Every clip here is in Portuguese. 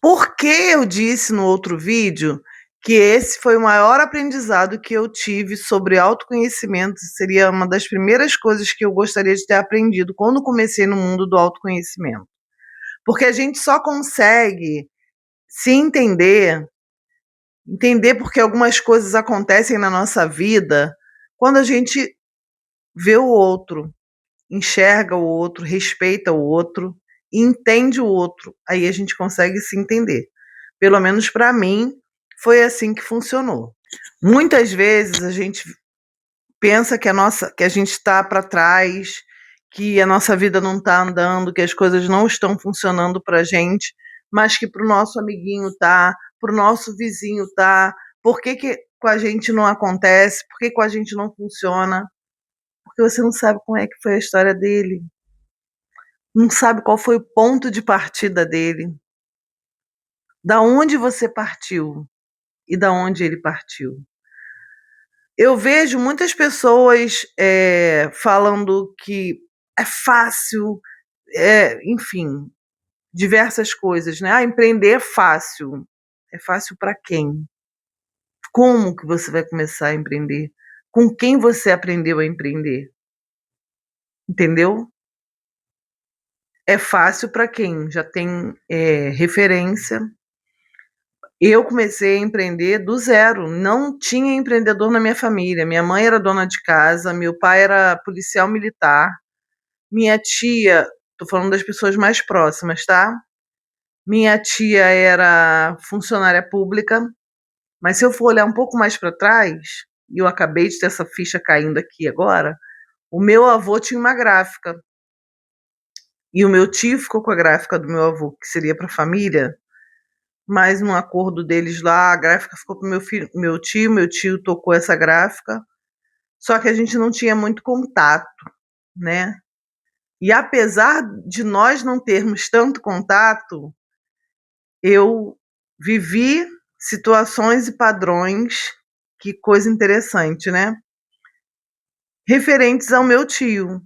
Porque eu disse no outro vídeo que esse foi o maior aprendizado que eu tive sobre autoconhecimento, seria uma das primeiras coisas que eu gostaria de ter aprendido quando comecei no mundo do autoconhecimento. Porque a gente só consegue se entender porque algumas coisas acontecem na nossa vida quando a gente vê o outro, enxerga o outro, respeita o outro, entende o outro. Aí a gente consegue se entender. Pelo menos para mim, foi assim que funcionou. Muitas vezes a gente pensa que a gente está para trás, que a nossa vida não está andando, que as coisas não estão funcionando para a gente, mas que para o nosso amiguinho tá, para o nosso vizinho tá. Por que com a gente não acontece? Por que com a gente não funciona? Porque você não sabe como é que foi a história dele, não sabe qual foi o ponto de partida dele, da onde você partiu e da onde ele partiu. Eu vejo muitas pessoas falando que é fácil, enfim, diversas coisas, né? Ah, empreender é fácil. É fácil para quem? Como que você vai começar a empreender? Com quem você aprendeu a empreender? Entendeu? É fácil para quem já tem referência. Eu comecei a empreender do zero, não tinha empreendedor na minha família. Minha mãe era dona de casa, meu pai era policial militar, minha tia, tô falando das pessoas mais próximas, tá? Minha tia era funcionária pública, mas se eu for olhar um pouco mais para trás, e eu acabei de ter essa ficha caindo aqui agora, o meu avô tinha uma gráfica, e o meu tio ficou com a gráfica do meu avô, que seria para a família, mas num acordo deles lá, a gráfica ficou para meu tio tocou essa gráfica, só que a gente não tinha muito contato, né? E apesar de nós não termos tanto contato, eu vivi situações e padrões, que coisa interessante, né? Referentes ao meu tio,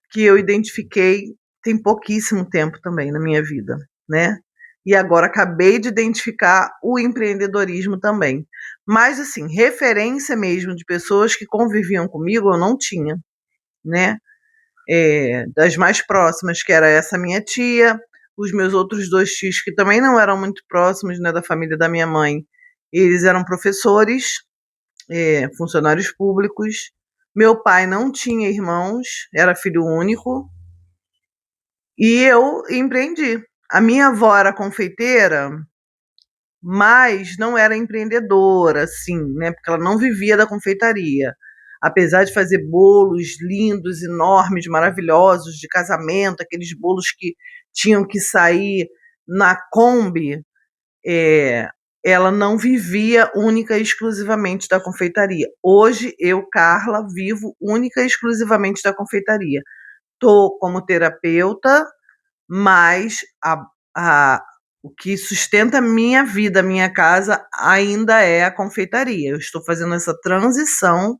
que eu identifiquei tem pouquíssimo tempo também na minha vida, né? E agora acabei de identificar o empreendedorismo também. Mas, assim, referência mesmo de pessoas que conviviam comigo eu não tinha, né? Das mais próximas, que era essa minha tia, os meus outros dois tios, que também não eram muito próximos, né, da família da minha mãe, eles eram professores, funcionários públicos. Meu pai não tinha irmãos, era filho único, e eu empreendi. A minha avó era confeiteira, mas não era empreendedora, assim, né? Porque ela não vivia da confeitaria. Apesar de fazer bolos lindos, enormes, maravilhosos, de casamento, aqueles bolos que tinham que sair na Kombi, ela não vivia única e exclusivamente da confeitaria. Hoje, eu, Carla, vivo única e exclusivamente da confeitaria. Estou como terapeuta, mas o que sustenta a minha vida, a minha casa, ainda é a confeitaria. Eu estou fazendo essa transição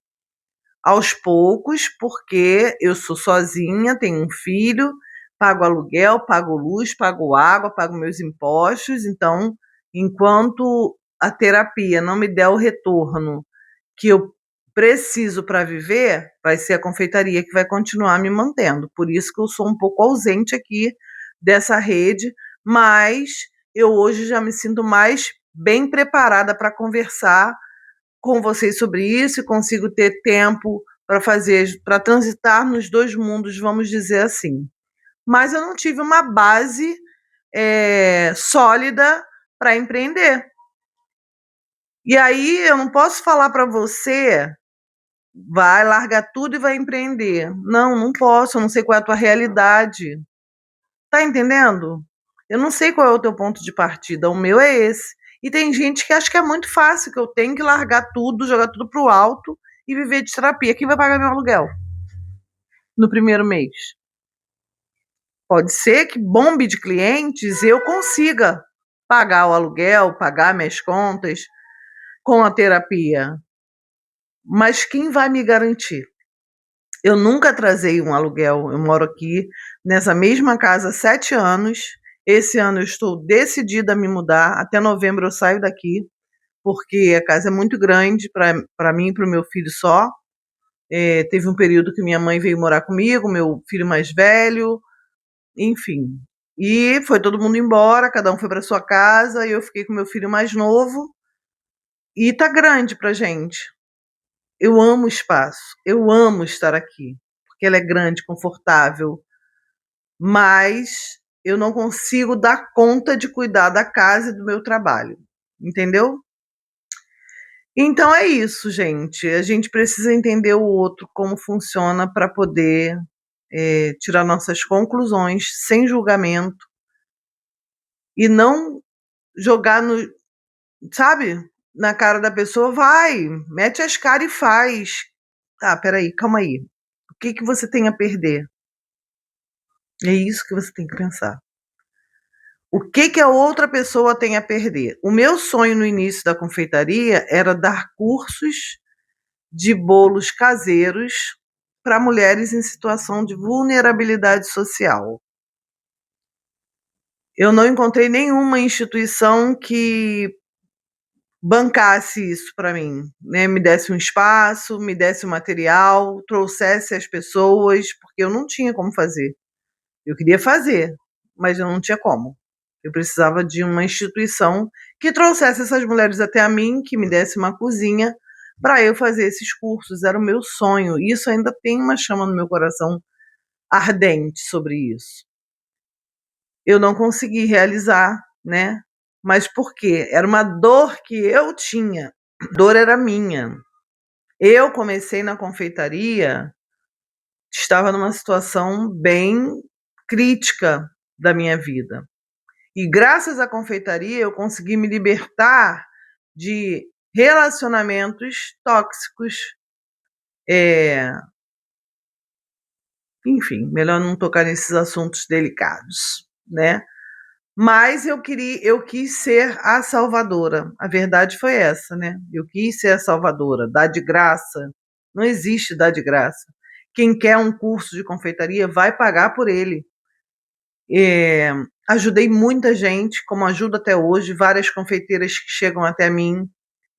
aos poucos, porque eu sou sozinha, tenho um filho, pago aluguel, pago luz, pago água, pago meus impostos. Então, enquanto a terapia não me der o retorno que eu preciso para viver, vai ser a confeitaria que vai continuar me mantendo. Por isso que eu sou um pouco ausente aqui dessa rede, mas eu hoje já me sinto mais bem preparada para conversar com vocês sobre isso e consigo ter tempo para transitar nos dois mundos, vamos dizer assim. Mas eu não tive uma base sólida para empreender. E aí eu não posso falar para você, vai largar tudo e vai empreender. Não, não posso, eu não sei qual é a tua realidade. Tá entendendo? Eu não sei qual é o teu ponto de partida, o meu é esse. E tem gente que acha que é muito fácil, que eu tenho que largar tudo, jogar tudo pro alto e viver de terapia. Quem vai pagar meu aluguel no primeiro mês? Pode ser que bombe de clientes e eu consiga pagar o aluguel, pagar minhas contas com a terapia. Mas quem vai me garantir? Eu nunca atrasei um aluguel. Eu moro aqui nessa mesma casa há 7 anos Esse ano eu estou decidida a me mudar. Até novembro eu saio daqui, porque a casa é muito grande para mim e para o meu filho só. Teve um período que minha mãe veio morar comigo, meu filho mais velho, enfim. E foi todo mundo embora, cada um foi para sua casa, e eu fiquei com meu filho mais novo. E tá grande pra gente. Eu amo o espaço, eu amo estar aqui, porque ela é grande, confortável, mas eu não consigo dar conta de cuidar da casa e do meu trabalho, entendeu? Então é isso, gente. A gente precisa entender o outro, como funciona, para poder tirar nossas conclusões sem julgamento e não jogar no, sabe, na cara da pessoa. Vai, mete as caras e faz. Tá, peraí, calma aí. O que que você tem a perder? É isso que você tem que pensar. O que que a outra pessoa tem a perder? O meu sonho no início da confeitaria era dar cursos de bolos caseiros para mulheres em situação de vulnerabilidade social. Eu não encontrei nenhuma instituição que bancasse isso para mim, né? Me desse um espaço, me desse o material, trouxesse as pessoas, porque eu não tinha como fazer. Eu queria fazer, mas eu não tinha como. Eu precisava de uma instituição que trouxesse essas mulheres até a mim, que me desse uma cozinha para eu fazer esses cursos. Era o meu sonho. E isso ainda tem uma chama no meu coração ardente sobre isso. Eu não consegui realizar, né? Mas por quê? Era uma dor que eu tinha. A dor era minha. Eu comecei na confeitaria, estava numa situação bem crítica da minha vida. E graças à confeitaria eu consegui me libertar de relacionamentos tóxicos. Enfim, melhor não tocar nesses assuntos delicados, né? Mas eu quis ser a salvadora. A verdade foi essa, né? Eu quis ser a salvadora, dar de graça. Não existe dar de graça. Quem quer um curso de confeitaria vai pagar por ele. Ajudei muita gente, como ajudo até hoje, várias confeiteiras que chegam até mim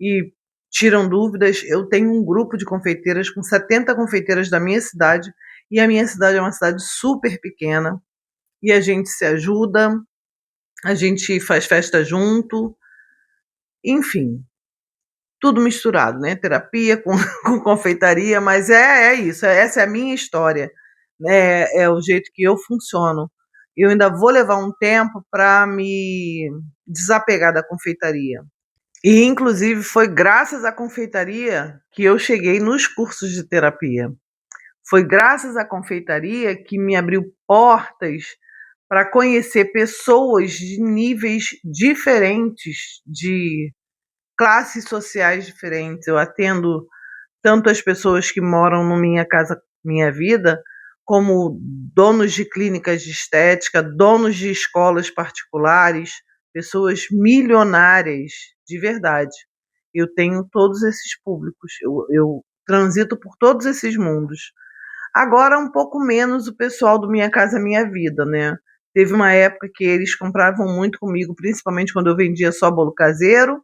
e tiram dúvidas. Eu tenho um grupo de confeiteiras com 70 confeiteiras da minha cidade, e a minha cidade é uma cidade super pequena, e a gente se ajuda, a gente faz festa junto, enfim, tudo misturado, né? Terapia com, com confeitaria, mas é isso, essa é a minha história, né? É o jeito que eu funciono. Eu ainda vou levar um tempo para me desapegar da confeitaria. E, inclusive, foi graças à confeitaria que eu cheguei nos cursos de terapia. Foi graças à confeitaria que me abriu portas para conhecer pessoas de níveis diferentes, de classes sociais diferentes. Eu atendo tanto as pessoas que moram no Minha Casa Minha Vida, como donos de clínicas de estética, donos de escolas particulares, pessoas milionárias, de verdade. Eu tenho todos esses públicos, eu transito por todos esses mundos. Agora, um pouco menos o pessoal do Minha Casa Minha Vida, né? Teve uma época que eles compravam muito comigo, principalmente quando eu vendia só bolo caseiro,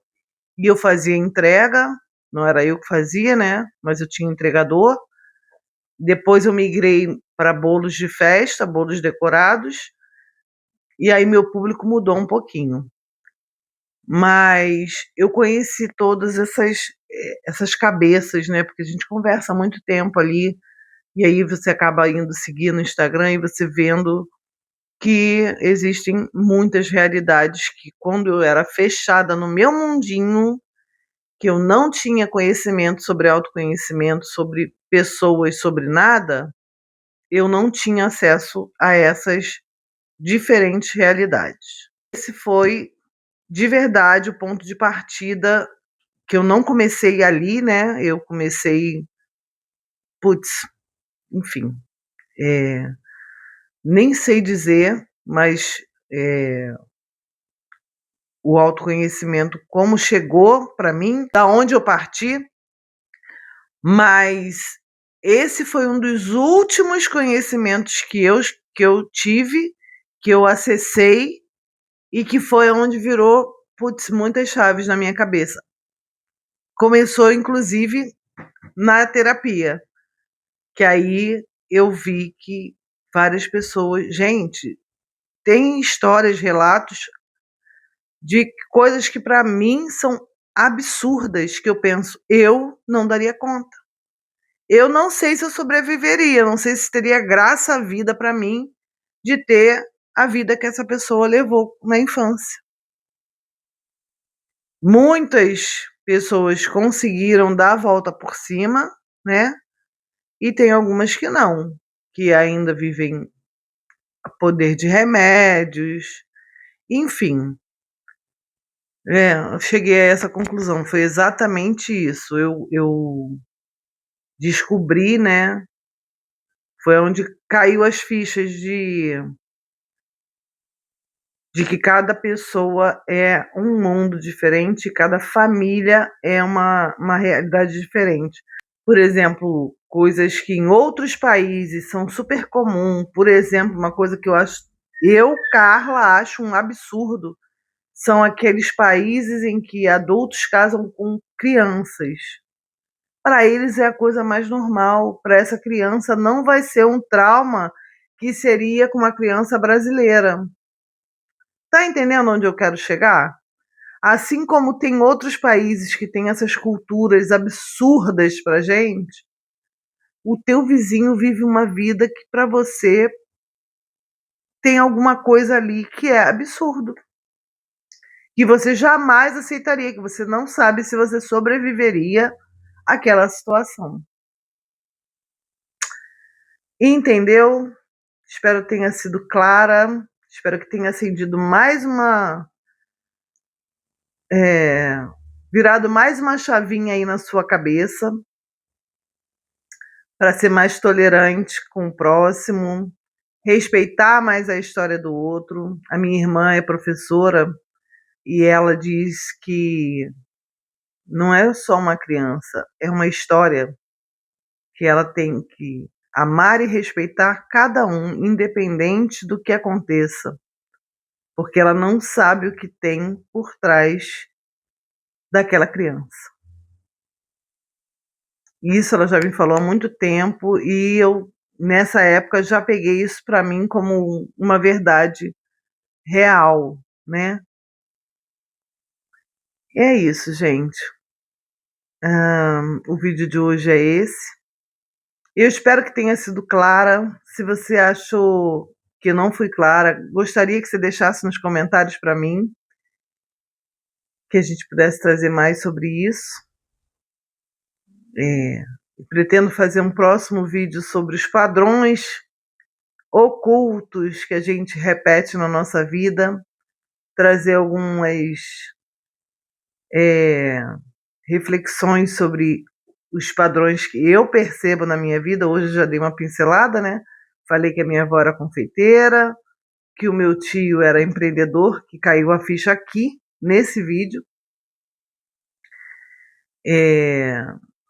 e eu fazia entrega, não era eu que fazia, né? Mas eu tinha entregador. Depois eu migrei para bolos de festa, bolos decorados, e aí meu público mudou um pouquinho. Mas eu conheci todas essas cabeças, né? Porque a gente conversa há muito tempo ali, e aí você acaba indo seguir no Instagram e você vendo que existem muitas realidades que, quando eu era fechada no meu mundinho, que eu não tinha conhecimento sobre autoconhecimento, sobre pessoas, sobre nada, eu não tinha acesso a essas diferentes realidades. Esse foi, de verdade, o ponto de partida, que eu não comecei ali, né? Eu comecei, putz, enfim, nem sei dizer, mas o autoconhecimento, como chegou para mim, da onde eu parti, mas esse foi um dos últimos conhecimentos que eu tive, que eu acessei e que foi onde virou, putz, muitas chaves na minha cabeça. Começou, inclusive, na terapia, que aí eu vi que várias pessoas, gente, tem histórias, relatos de coisas que para mim são absurdas, que eu penso, eu não daria conta. Eu não sei se eu sobreviveria, não sei se teria graça à vida para mim de ter a vida que essa pessoa levou na infância. Muitas pessoas conseguiram dar a volta por cima, né? E tem algumas que não, que ainda vivem a poder de remédios, enfim. Eu cheguei a essa conclusão, foi exatamente isso. Eu descobri, né? Foi onde caiu as fichas de que cada pessoa é um mundo diferente, cada família é uma realidade diferente. Por exemplo, coisas que em outros países são super comum, por exemplo, uma coisa que eu, Carla, acho um absurdo, são aqueles países em que adultos casam com crianças. Para eles é a coisa mais normal, para essa criança não vai ser um trauma que seria com uma criança brasileira. Tá entendendo onde eu quero chegar? Assim como tem outros países que têm essas culturas absurdas pra gente, o teu vizinho vive uma vida que para você tem alguma coisa ali que é absurdo, que você jamais aceitaria, que você não sabe se você sobreviveria àquela situação. Entendeu? Espero que tenha sido clara, espero que tenha acendido mais uma virado mais uma chavinha aí na sua cabeça para ser mais tolerante com o próximo, respeitar mais a história do outro. A minha irmã é professora e ela diz que não é só uma criança, é uma história que ela tem que amar e respeitar cada um, independente do que aconteça, porque ela não sabe o que tem por trás daquela criança. Isso ela já me falou há muito tempo e eu, nessa época, já peguei isso para mim como uma verdade real, né? É isso, gente. O vídeo de hoje é esse. Eu espero que tenha sido clara. Se você achou que não fui clara, gostaria que você deixasse nos comentários para mim, que a gente pudesse trazer mais sobre isso. Pretendo fazer um próximo vídeo sobre os padrões ocultos que a gente repete na nossa vida, trazer algumas reflexões sobre os padrões que eu percebo na minha vida. Hoje eu já dei uma pincelada, né? Falei que a minha avó era confeiteira, que o meu tio era empreendedor, que caiu a ficha aqui, nesse vídeo.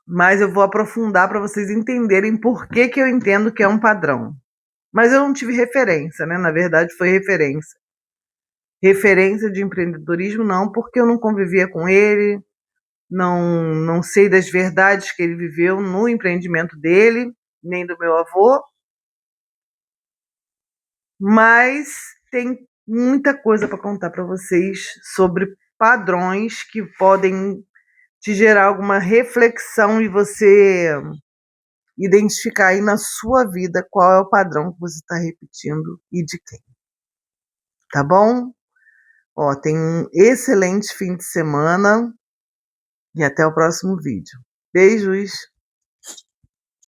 Mas eu vou aprofundar para vocês entenderem por que eu entendo que é um padrão. Mas eu não tive referência, né? Na verdade, foi referência. Referência de empreendedorismo, não, porque eu não convivia com ele, não sei das verdades que ele viveu no empreendimento dele, nem do meu avô, mas tem muita coisa para contar para vocês sobre padrões que podem te gerar alguma reflexão e você identificar aí na sua vida qual é o padrão que você está repetindo e de quem. Tá bom? Tenha um excelente fim de semana e até o próximo vídeo. Beijos!